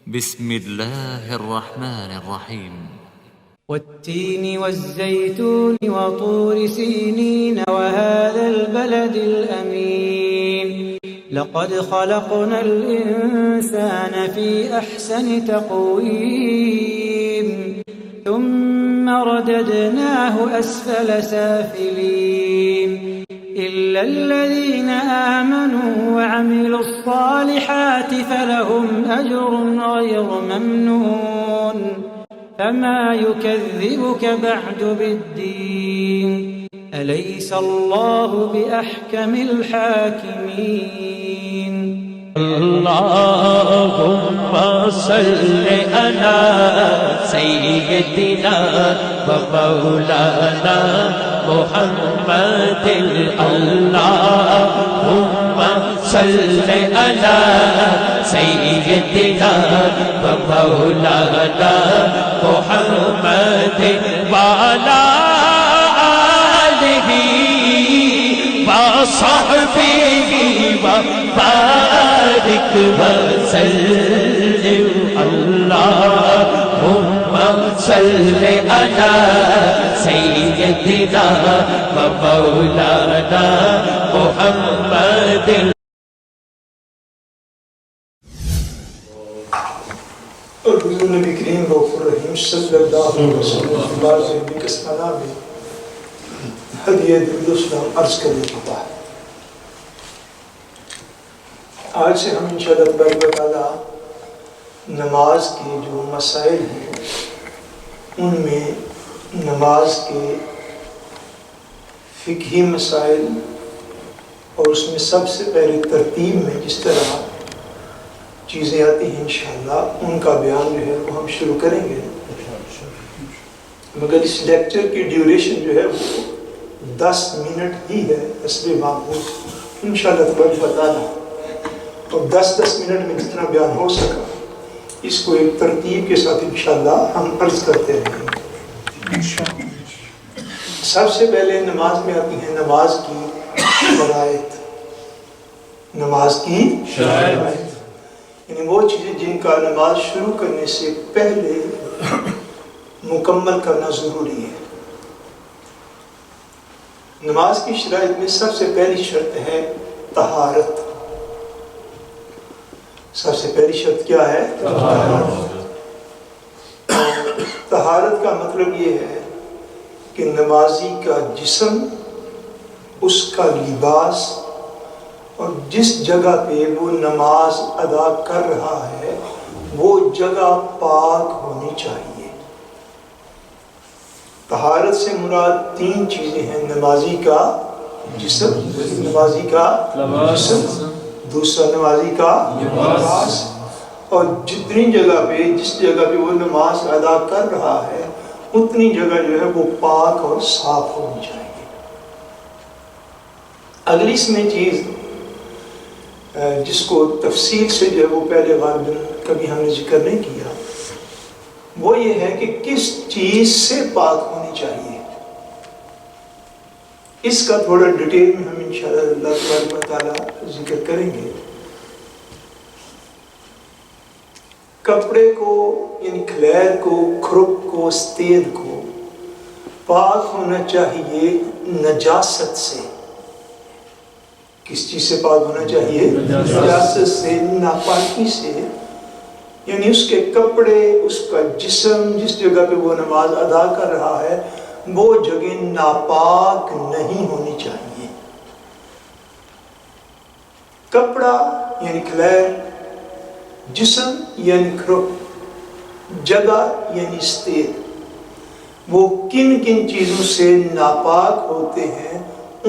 بسم الله الرحمن الرحيم والتين والزيتون وطور سينين وهذا البلد الأمين لقد خلقنا الإنسان في أحسن تقويم ثم رددناه أسفل سافلين إلا الذين آمنوا وعملوا الصالحات فلهم أجر غير ممنون فما يكذبك بعد بالدين أليس الله بأحكم الحاكمين اللهم صل على سيدنا ومولانا محمد اللهم صل على سيدنا ومولانا محمد وعلى آله وصحبه وبارك وسلم اللهم صل على سيدنا ومولانا محمد. اور حضور نبی کریم غفور رحیم صلی اللہ علیہ وسلم کی کسمانہ میں ہدیہ درود و سلام عرض کرنے کے بعد آج سے ہم انشاءاللہ تبارک و تعالی نماز کے جو مسائل ہیں ان میں نماز کے فقہی مسائل اور اس میں سب سے پہلے ترتیب میں جس طرح چیزیں آتی ہیں انشاءاللہ ان کا بیان جو ہے وہ ہم شروع کریں گے، مگر اس لیکچر کی ڈیوریشن جو ہے وہ 10 منٹ ہی ہے حسب معمول انشاءاللہ تبارک و تعالی، اور 10 منٹ میں جتنا بیان ہو سکا اس کو ایک ترتیب کے ساتھ انشاءاللہ ہم عرض کرتے رہیں گے. سب سے پہلے نماز میں آتی ہیں نماز کی شرائط. نماز کی شرائط یعنی وہ چیزیں جن کا نماز شروع کرنے سے پہلے مکمل کرنا ضروری ہے. نماز کی شرائط میں سب سے پہلی شرط ہے طہارت. سب سے پہلی شرط کیا ہے؟ طہارت کا مطلب یہ ہے کہ نمازی کا جسم، اس کا لباس اور جس جگہ پہ وہ نماز ادا کر رہا ہے وہ جگہ پاک ہونی چاہیے. طہارت سے مراد 3 چیزیں ہیں: نمازی کا جسم، نمازی کا جسم، دوسرا نمازی کا لباس، اور جتنی جگہ پہ جس جگہ پہ وہ نماز ادا کر رہا ہے اتنی جگہ جو ہے وہ پاک اور صاف ہونی چاہیے. اگلی اس میں چیز جس کو تفصیل سے جو ہے وہ پہلے غالباً کبھی ہم نے ذکر نہیں کیا، وہ یہ ہے کہ کس چیز سے پاک ہونی چاہیے. اس کا تھوڑا ڈیٹیل میں ہم انشاءاللہ اللہ تبارک و تعالی ذکر کریں گے. کپڑے کو یعنی خلیر کو، کھرک کو، استید کو پاک ہونا چاہیے نجاست سے. کس چیز سے پاک ہونا چاہیے؟ نجاست سے، ناپاکی سے. یعنی اس کے کپڑے، اس کا جسم، جس جگہ پہ وہ نماز ادا کر رہا ہے وہ جگہ ناپاک نہیں ہونی چاہیے. کپڑا یعنی خلیر، جسم یعنی کھرک، جگہ یعنی استید، وہ کن کن چیزوں سے ناپاک ہوتے ہیں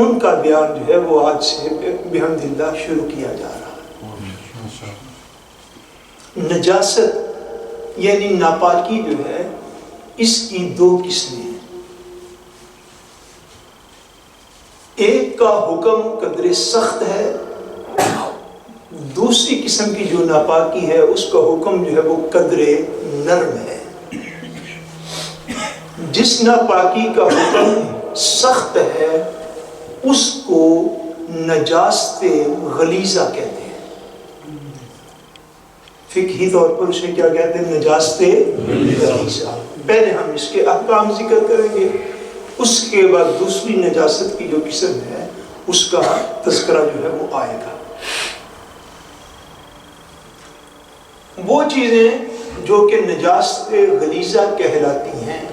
ان کا بیان جو ہے وہ آج سے بحمد اللہ شروع کیا جا رہا ہے. نجاست یعنی ناپاکی جو ہے اس کی 2 قسمیں ہیں. ایک کا حکم قدر سخت ہے، دوسری قسم کی جو ناپاکی ہے اس کا حکم جو ہے وہ قدر نرم ہے. جس ناپاکی کا حکم سخت ہے اس کو نجاست غلیظہ کہتے ہیں. فقہی طور پر اسے کیا کہتے ہیں؟ نجاست غلیظہ. پہلے ہم اس کے احکام ذکر کریں گے، اس کے بعد دوسری نجاست کی جو قسم ہے اس کا تذکرہ جو ہے وہ آئے گا. وہ چیزیں جو کہ نجاست غلیظہ کہلاتی ہیں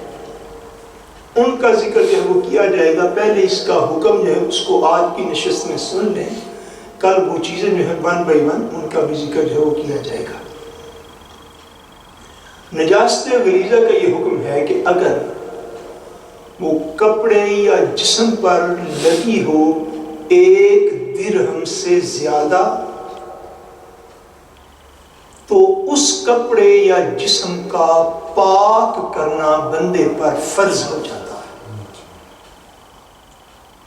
ان کا ذکر جو ہے وہ کیا جائے گا. پہلے اس کا حکم جو ہے اس کو آج کی نشست میں سن لیں، کل وہ چیزیں جو ہے 1 by 1 ان کا بھی ذکر جو ہے وہ کیا جائے گا. نجاست غلیظہ کا یہ حکم ہے کہ اگر وہ کپڑے یا جسم پر لگی ہو 1 درہم سے زیادہ تو اس کپڑے یا جسم کا پاک کرنا بندے پر فرض ہو جاتا ہے.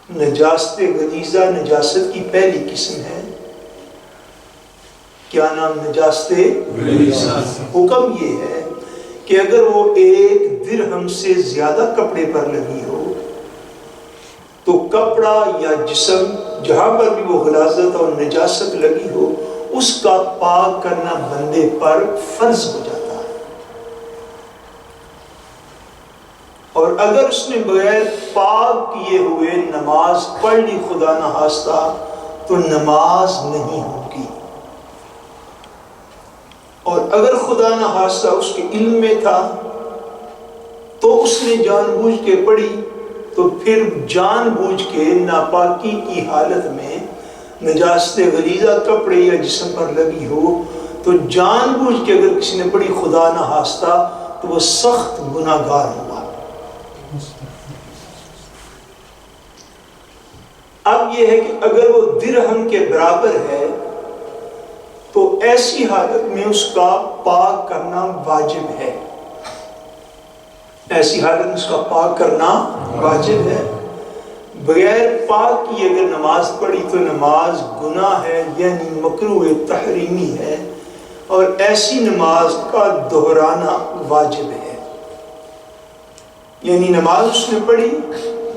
نجاست غلیظہ نجاست کی پہلی قسم ہے. کیا نام؟ نجاست غلیظہ. حکم یہ ہے کہ اگر وہ 1 درہم سے زیادہ کپڑے پر لگی ہو تو کپڑا یا جسم جہاں پر بھی وہ غلاظت اور نجاست لگی ہو اس کا پاک کرنا بندے پر فرض ہو جاتا ہے. اور اگر اس نے بغیر پاک کیے ہوئے نماز پڑھ لی خدا نخواستہ تو نماز نہیں ہوگی. اور اگر خدا نخواستہ اس کے علم میں تھا تو اس نے جان بوجھ کے پڑھی تو پھر جان بوجھ کے ناپاکی کی حالت میں نجاست غلیظہ کپڑے یا جسم پر لگی ہو تو جان بوجھ کے اگر کسی نے پڑھی خدا نخواستہ تو وہ سخت گناہگار ہوگا. اب یہ ہے کہ اگر وہ درہم کے برابر ہے تو ایسی حالت میں اس کا پاک کرنا واجب ہے. ایسی حالت میں اس کا پاک کرنا واجب ہے. بغیر پاک کی اگر نماز پڑھی تو نماز گناہ ہے، یعنی مکروہ تحریمی ہے، اور ایسی نماز کا دہرانا واجب ہے. یعنی نماز اس نے پڑھی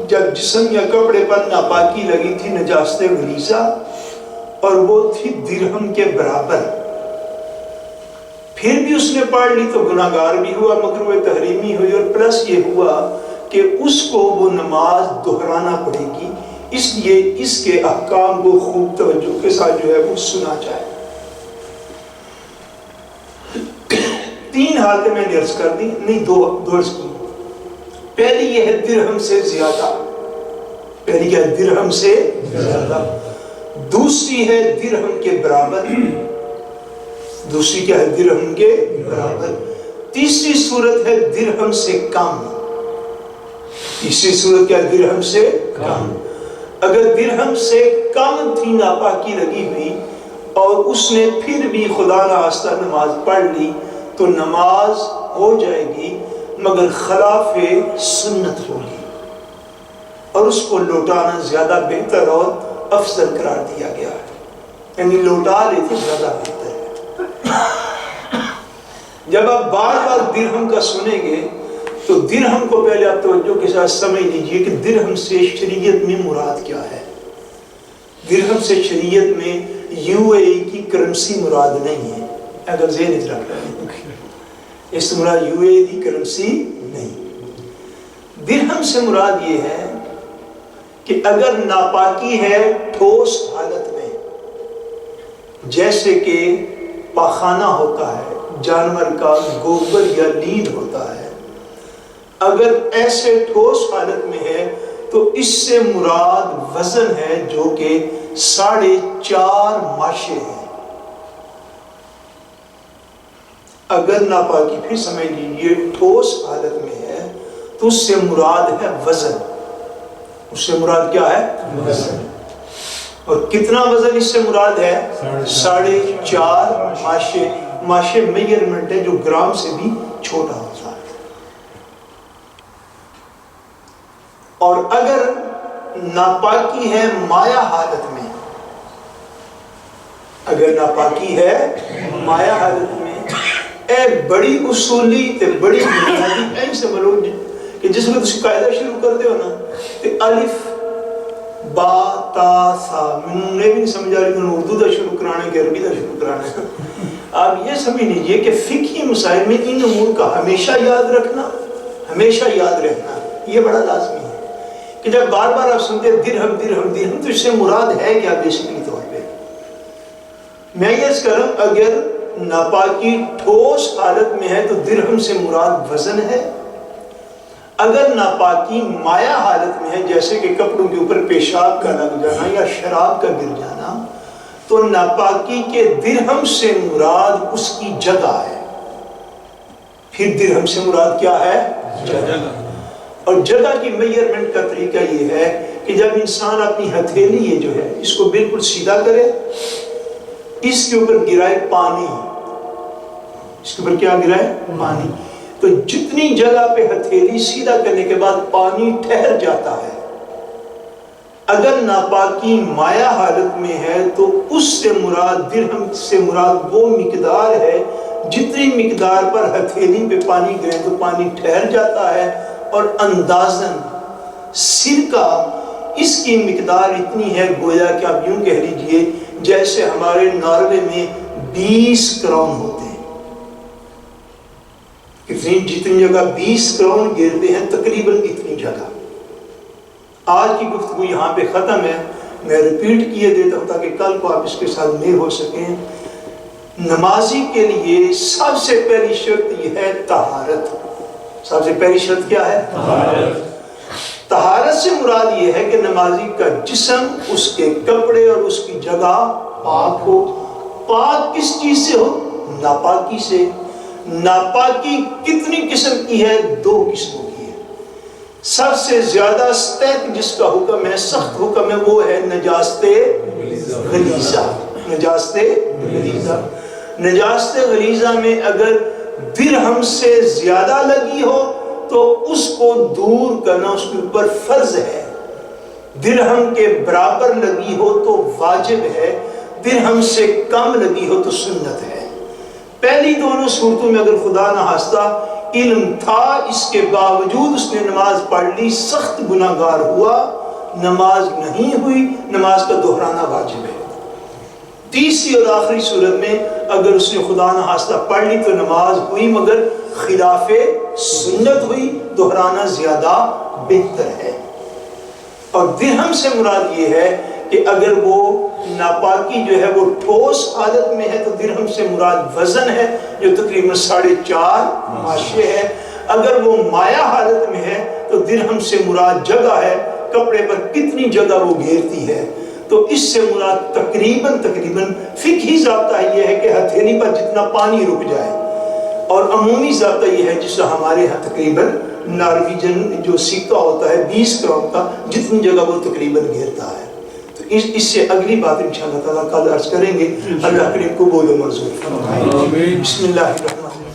جب جسم یا کپڑے پر ناپاکی لگی تھی نجاست غلیظہ اور وہ تھی درہم کے برابر، پھر بھی اس نے پڑھ لی تو گناہگار بھی ہوا، مکروہ تحریمی ہوئی، اور پلس یہ ہوا کہ اس کو وہ نماز دہرانا پڑے گی. اس لیے اس کے احکام کو خوب توجہ کے ساتھ جو ہے وہ سنا جائے. 3 حالتیں میں نے عرض کر دی، نہیں 2 عرض کی. پہلی یہ ہے درہم سے زیادہ. پہلی کیا ہے؟ درہم سے زیادہ. دوسری ہے درہم کے برابر. دوسری کیا ہے؟ درہم کے برابر. تیسری صورت ہے درہم سے کم. تیسری صورت کیا ہے؟ درہم سے کم. اگر درہم سے کم تھی ناپاکی لگی ہوئی اور اس نے پھر بھی خدا نخواستہ نماز پڑھ لی تو نماز ہو جائے گی مگر خلاف سنت ہوگی، اور اس کو لوٹانا زیادہ بہتر اور افضل قرار دیا گیا ہے. یعنی لوٹا لیتے زیادہ بہتر ہے. جب آپ بار بار درہم کا سنیں گے تو درہم کو پہلے آپ توجہ کے ساتھ سمجھ لیجئے کہ درہم سے شریعت میں مراد کیا ہے. درہم سے شریعت میں UAE کی کرنسی مراد نہیں ہے. اگر ذہن میں رکھ رہے ہیں اس سے مراد UAE کی کرنسی نہیں. درہم سے مراد یہ ہے کہ اگر ناپاکی ہے ٹھوس حالت میں، جیسے کہ پاخانہ ہوتا ہے، جانور کا گوبر یا لید ہوتا ہے، اگر ایسے ٹھوس حالت میں ہے تو اس سے مراد وزن ہے جو کہ 4.5 ماشے ہے. اگر ناپاکی پھر سمجھ لیجیے ٹھوس حالت میں ہے تو اس سے مراد ہے وزن. اس سے مراد کیا ہے؟ وزن. اور کتنا وزن اس سے مراد ہے؟ 4.5 ماشے. ماشے میجرمنٹ ہے جو گرام سے بھی چھوٹا ہوتا ہے. اور اگر ناپاکی ہے مایا حالت میں، اگر ناپاکی ہے مایا حالت میں، ایک بڑی اصولی تے بڑی بنیادی این سے بلو کہ جس میں تسی قاعدہ شروع کر دے ہو نا کہ الف با تا سا، میں نے بھی نہیں سمجھا لیکن اردو دا شروع کرانے کہ عربی دا شروع کرانے. آپ یہ سمجھ لیجئے کہ فقہی مسائل میں ان امور کا ہمیشہ یاد رکھنا یہ بڑا لازمی ہے کہ جب بار بار آپ سنتے درہم درہم درہم تو اس سے مراد ہے کیا بیسیکلی طور پہ؟ میں یہ کروں اگر ناپاکی ٹھوس حالت میں ہے تو درہم سے مراد وزن ہے، اگر ناپاکی مایع حالت میں ہے جیسے کہ کپڑوں کے اوپر پیشاب کا لگ جانا یا شراب کا گر جانا تو ناپاکی کے درہم سے مراد اس کی جگہ ہے۔ پھر درہم سے مراد کیا ہے؟ جگہ۔ اور جگہ کی میجرمنٹ کا طریقہ یہ ہے کہ جب انسان اپنی ہتھیلی یہ جو ہے اس کو بالکل سیدھا کرے، اس کے اوپر گرائے پانی، اس کے اوپر کیا گرائے؟ پانی، تو جتنی جگہ پہ ہتھیلی سیدھا کرنے کے بعد پانی ٹھہر جاتا ہے، اگر ناپاکی مایع حالت میں ہے تو اس سے مراد درہم سے مراد وہ مقدار ہے جتنی مقدار پر ہتھیلی پہ پانی گرے تو پانی ٹھہر جاتا ہے، اور اندازاً سرکہ اس کی مقدار اتنی ہے گویا کہ آپ یوں کہہ لیجئے جیسے ہمارے ناروے میں 20 کراؤن ہوتے ہیں، جتنی جگہ 20 کراؤن گرتے ہیں تقریباً اتنی جگہ۔ آج کی گفتگو یہاں پہ ختم ہے، میں ریپیٹ کیے دیتا ہوں تاکہ کل کو آپ اس کے ساتھ میں ہو سکیں۔ نمازی کے لیے سب سے پہلی شرط یہ ہے طہارت۔ سب سے پہلی شرط کیا ہے؟ طہارت سے مراد یہ ہے کہ نمازی کا جسم، اس کے کپڑے اور اس کی جگہ پاک ہو۔ پاک کس چیز سے ہو؟ ناپاکی سے۔ ناپاکی کتنی قسم کی ہے؟ 2 قسموں کی ہے۔ سب سے زیادہ سخت جس کا حکم ہے، سخت حکم ہے، وہ ہے نجاست غلیظہ۔ نجاست غلیظہ، نجاست غلیظہ میں اگر درہم سے زیادہ لگی ہو تو اس کو دور کرنا اس کے اوپر فرض ہے، درہم کے برابر لگی ہو تو واجب ہے، درہم سے کم لگی ہو تو سنت ہے۔ پہلی دونوں صورتوں میں اگر خدا نہ خواستہ علم تھا، اس کے باوجود اس نے نماز پڑھ لی، سخت گناہگار ہوا، نماز نہیں ہوئی، نماز کا دہرانا واجب ہے۔ تیسری اور آخری صورت میں اگر اس نے خدا نہ خواستہ پڑھ لی تو نماز ہوئی مگر خلاف سنت ہوئی، دہرانا زیادہ بہتر ہے۔ اور درہم سے مراد یہ ہے کہ اگر وہ ناپاکی جو ہے وہ ٹھوس حالت میں ہے تو درہم سے مراد وزن ہے جو تقریباً 4.5 ماشے ہے، اگر وہ مایع حالت میں ہے تو درہم سے مراد جگہ ہے، کپڑے پر کتنی جگہ وہ گھیرتی ہے، تو اس سے مراد تقریباً فقہی ضابطہ یہ ہے کہ ہتھیلی پر جتنا پانی رک جائے، اور عمومی ضابطہ یہ ہے جس سے ہمارے ہاں تقریباً نارویجن جو سکہ ہوتا ہے 20 کراؤن کا، جتنی جگہ وہ تقریباً گھیرتا ہے۔ تو اس سے اگلی بات انشاءاللہ تعالیٰ کل عرض کریں گے۔ اللہ کریم قبول و منظور فرمائے۔ بسم اللہ الرحمن الرحیم۔